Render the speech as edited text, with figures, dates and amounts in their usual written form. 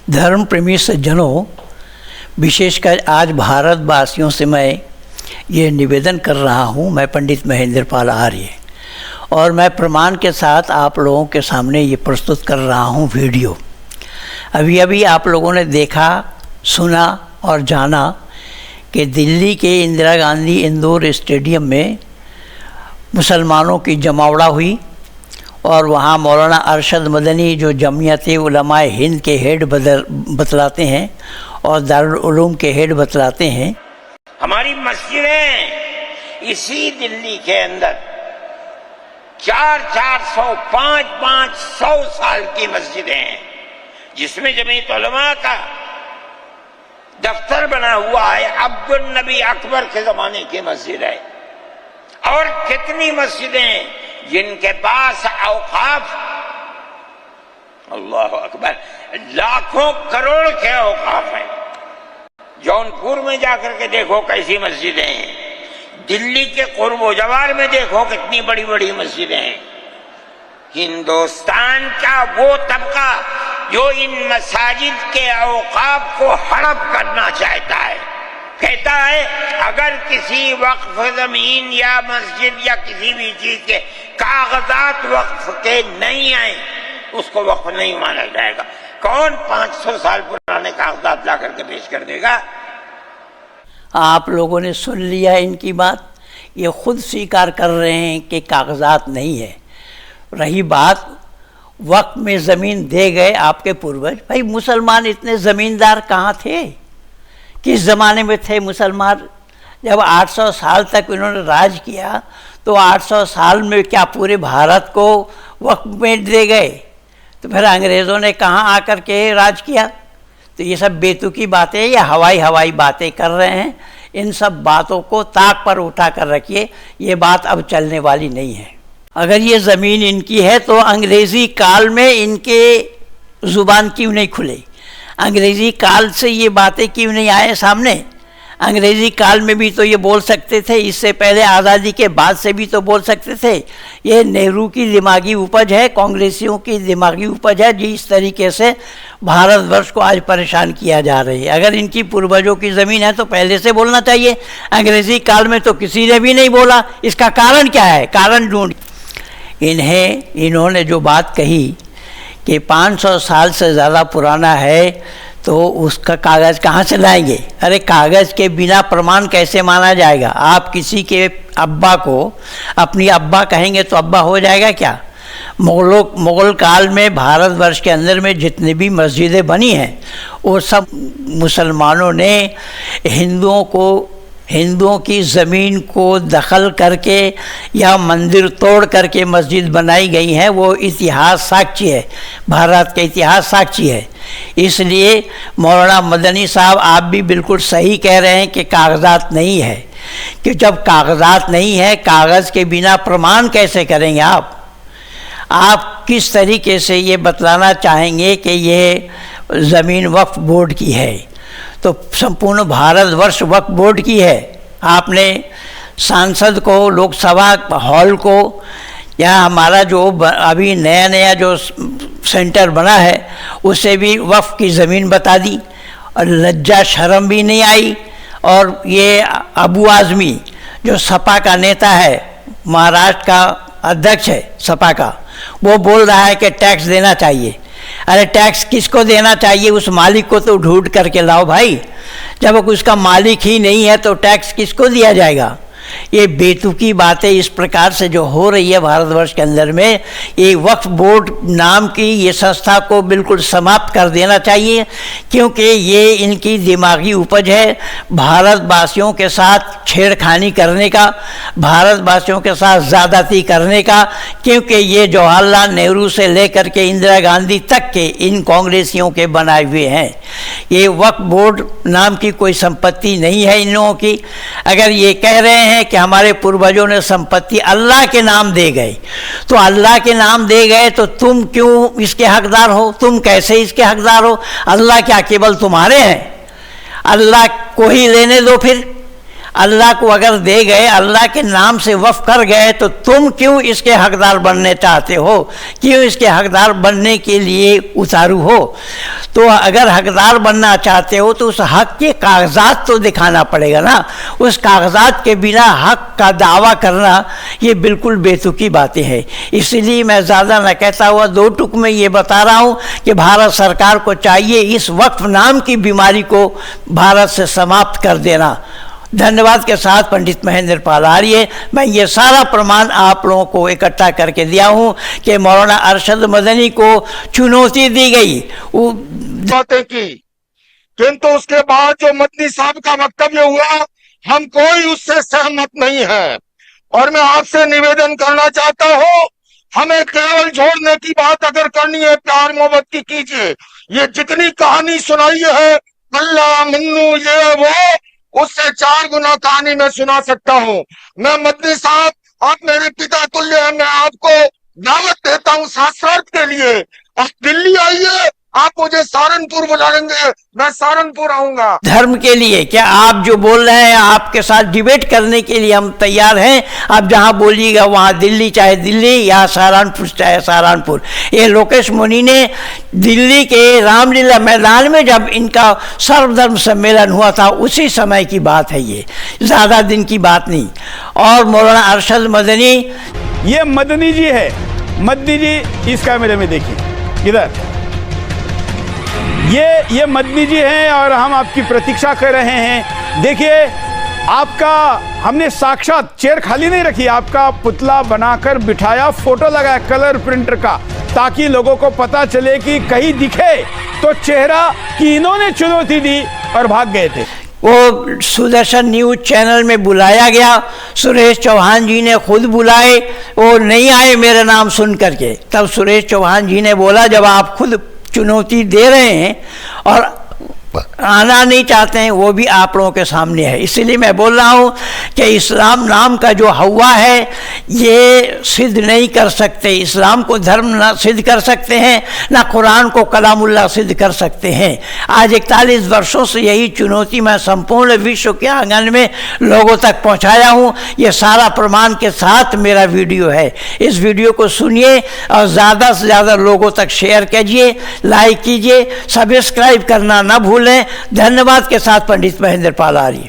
धर्म प्रेमी सज्जनों, विशेषकर आज भारतवासियों से मैं ये निवेदन कर रहा हूँ। मैं पंडित महेंद्र पाल आर्य और मैं प्रमाण के साथ आप लोगों के सामने ये प्रस्तुत कर रहा हूँ वीडियो। अभी अभी आप लोगों ने देखा, सुना और जाना कि दिल्ली के इंदिरा गांधी इंडोर स्टेडियम में मुसलमानों की जमावड़ा हुई और वहाँ मौलाना अरशद मदनी जो जमीयत उलमाए हिंद के हेड बतलाते हैं और दारुल उलूम के हेड बतलाते हैं। हमारी मस्जिदें इसी दिल्ली के अंदर 400-400, 500 साल की मस्जिदें हैं, जिसमें जमीयत उलमा का दफ्तर बना हुआ है। अब्दुल नबी अकबर के जमाने की मस्जिद है। और कितनी मस्जिदें जिनके पास औकाफ, अल्लाह अकबर, लाखों करोड़ के औकाफ हैं। जौनपुर में जाकर के देखो कैसी मस्जिदें हैं, दिल्ली के कुर्ब जवार में देखो कितनी बड़ी बड़ी मस्जिदें हैं। हिंदुस्तान का वो तबका जो इन मसाजिद के औकाफ को हड़प करना चाहता है, कहता है अगर किसी वक्फ जमीन या मस्जिद या किसी भी चीज के कागजात वक्फ के नहीं आए उसको वक्फ नहीं माना जाएगा। कौन 500 साल पुराने कागजात ला करके पेश कर देगा? आप लोगों ने सुन लिया इनकी बात। ये खुद स्वीकार कर रहे हैं कि कागजात नहीं है। रही बात वक्त में ज़मीन दे गए आपके पूर्वज, भाई मुसलमान इतने ज़मींदार कहाँ थे? किस ज़माने में थे मुसलमान? जब 800 साल तक इन्होंने राज किया तो 800 साल में क्या पूरे भारत को वक्त में दे गए? तो फिर अंग्रेज़ों ने कहाँ आकर के राज किया? तो ये सब बेतुकी बातें या हवाई बातें कर रहे हैं। इन सब बातों को ताक पर उठा कर रखिए, ये बात अब चलने वाली नहीं है। अगर ये ज़मीन इनकी है तो अंग्रेज़ी काल में इनके ज़ुबान क्यों नहीं खुले? अंग्रेज़ी काल से ये बातें क्यों नहीं आए सामने? अंग्रेज़ी काल में भी तो ये बोल सकते थे, इससे पहले आज़ादी के बाद से भी तो बोल सकते थे। ये नेहरू की दिमागी उपज है, कांग्रेसियों की दिमागी उपज है, जिस तरीके से भारतवर्ष को आज परेशान किया जा रही है। अगर इनकी पूर्वजों की ज़मीन है तो पहले से बोलना चाहिए। अंग्रेज़ी काल में तो किसी ने भी नहीं बोला। इसका कारण क्या है? कारण ढूंढ। इन्होंने जो बात कही कि 500 साल से ज़्यादा पुराना है तो उसका कागज़ कहाँ से लाएंगे? अरे कागज़ के बिना प्रमाण कैसे माना जाएगा? आप किसी के अब्बा को अपनी अब्बा कहेंगे तो अब्बा हो जाएगा क्या? मुग़ल काल में भारतवर्ष के अंदर में जितनी भी मस्जिदें बनी हैं वो सब मुसलमानों ने हिंदुओं की ज़मीन को दखल करके या मंदिर तोड़ करके मस्जिद बनाई गई है। वो इतिहास साक्षी है, भारत का इतिहास साक्षी है। इसलिए मौलाना मदनी साहब, आप भी बिल्कुल सही कह रहे हैं कि कागजात नहीं है। कि जब कागजात नहीं है, कागज़ के बिना प्रमाण कैसे करेंगे आप? आप किस तरीके से ये बतलाना चाहेंगे कि ये ज़मीन वक्फ बोर्ड की है? तो संपूर्ण भारतवर्ष वक्फ बोर्ड की है। आपने सांसद को, लोकसभा हॉल को, या हमारा जो अभी नया जो सेंटर बना है उसे भी वक्फ की ज़मीन बता दी और लज्जा शर्म भी नहीं आई। और ये अबू आज़मी जो सपा का नेता है, महाराष्ट्र का अध्यक्ष है सपा का, वो बोल रहा है कि टैक्स देना चाहिए। अरे टैक्स किसको देना चाहिए? उस मालिक को तो ढूंढ करके लाओ भाई। जब उसका मालिक ही नहीं है तो टैक्स किसको दिया जाएगा? ये बेतुकी बातें इस प्रकार से जो हो रही है भारतवर्ष के अंदर में, ये वक्फ बोर्ड नाम की ये संस्था को बिल्कुल समाप्त कर देना चाहिए, क्योंकि ये इनकी दिमागी उपज है भारतवासियों के साथ छेड़खानी करने का, भारतवासियों के साथ ज़्यादती करने का। क्योंकि ये जवाहरलाल नेहरू से लेकर के इंदिरा गांधी तक के इन कांग्रेसियों के बनाए हुए हैं। ये वक्फ बोर्ड नाम की कोई संपत्ति नहीं है इन लोगों की। अगर ये कह रहे हैं कि हमारे पूर्वजों ने संपत्ति अल्लाह के नाम दे गए, तो अल्लाह के नाम दे गए तो तुम क्यों इसके हकदार हो? तुम कैसे इसके हकदार हो? अल्लाह क्या केवल तुम्हारे हैं? अल्लाह को ही लेने दो। फिर अल्लाह को अगर दे गए, अल्लाह के नाम से वफ़ कर गए, तो तुम क्यों इसके हकदार बनने चाहते हो, क्यों इसके हकदार बनने के लिए उतारू हो? तो अगर हकदार बनना चाहते हो तो उस हक के कागजात तो दिखाना पड़ेगा ना। उस कागजात के बिना हक का दावा करना ये बिल्कुल बेतुकी बातें हैं। इसलिए मैं ज़्यादा न कहता हुआ 2 टुक में ये बता रहा हूँ कि भारत सरकार को चाहिए इस वक्फ नाम की बीमारी को भारत से समाप्त कर देना। धन्यवाद के साथ पंडित महेंद्र पाल आर्य। मैं ये सारा प्रमाण आप लोगों को इकट्ठा करके दिया हूँ कि मौलाना अरशद मदनी को चुनौती दी गई बातें की, किंतु उसके बाद जो मदनी साहब का वक्तव्य हुआ, हम कोई उससे सहमत नहीं है। और मैं आपसे निवेदन करना चाहता हूँ, हमें केवल जोड़ने की बात अगर करनी है, प्यार मोहब्बत की कीजिए। ये जितनी कहानी सुनाई है, अल्लाह मन्नू ये वो, उससे 4 गुना कहानी मैं सुना सकता हूँ। मैं मदनी साहब, आप मेरे पिता तुल्य हैं, मैं आपको दावत देता हूँ शास्त्रार्थ के लिए। आप दिल्ली आइए, आप मुझे सहारनपुर बुलाएंगे, मैं सहारनपुर आऊंगा। धर्म के लिए क्या आप जो बोल रहे हैं, आपके साथ डिबेट करने के लिए हम तैयार हैं। आप जहां बोलिएगा वहां, दिल्ली चाहे दिल्ली या सहारनपुर चाहे सहारनपुर। ये लोकेश मुनि ने दिल्ली के रामलीला मैदान में जब इनका सर्वधर्म सम्मेलन हुआ था, उसी समय की बात है, ये ज़्यादा दिन की बात नहीं। और मौलाना अरशद मदनी, ये मदनी जी है, मदनी जी इस कैमरे में देखिए इधर, ये मदनी जी हैं और हम आपकी प्रतीक्षा कर रहे हैं। देखिए, आपका हमने साक्षात चेयर खाली नहीं रखी, आपका पुतला बनाकर बिठाया, फोटो लगाया कलर प्रिंटर का, ताकि लोगों को पता चले कि कहीं दिखे तो चेहरा कि इन्होंने चुनौती दी और भाग गए थे। वो सुदर्शन न्यूज चैनल में बुलाया गया, सुरेश चौहान जी ने खुद बुलाए, वो नहीं आए मेरा नाम सुन करके। तब सुरेश चौहान जी ने बोला, जब आप खुद चुनौती दे रहे हैं और आना नहीं चाहते हैं, वो भी आप लोगों के सामने है। इसीलिए मैं बोल रहा हूँ कि इस्लाम नाम का जो हवा है, ये सिद्ध नहीं कर सकते। इस्लाम को धर्म ना सिद्ध कर सकते हैं, ना कुरान को कलामुल्लाह सिद्ध कर सकते हैं। आज 41 वर्षों से यही चुनौती मैं संपूर्ण विश्व के आंगन में लोगों तक पहुँचाया हूँ। ये सारा प्रमाण के साथ मेरा वीडियो है। इस वीडियो को सुनिए और ज़्यादा से ज़्यादा लोगों तक शेयर कीजिए, लाइक कीजिए, सब्सक्राइब करना ना भूलें। धन्यवाद के साथ पंडित महेंद्र पाल आर्य।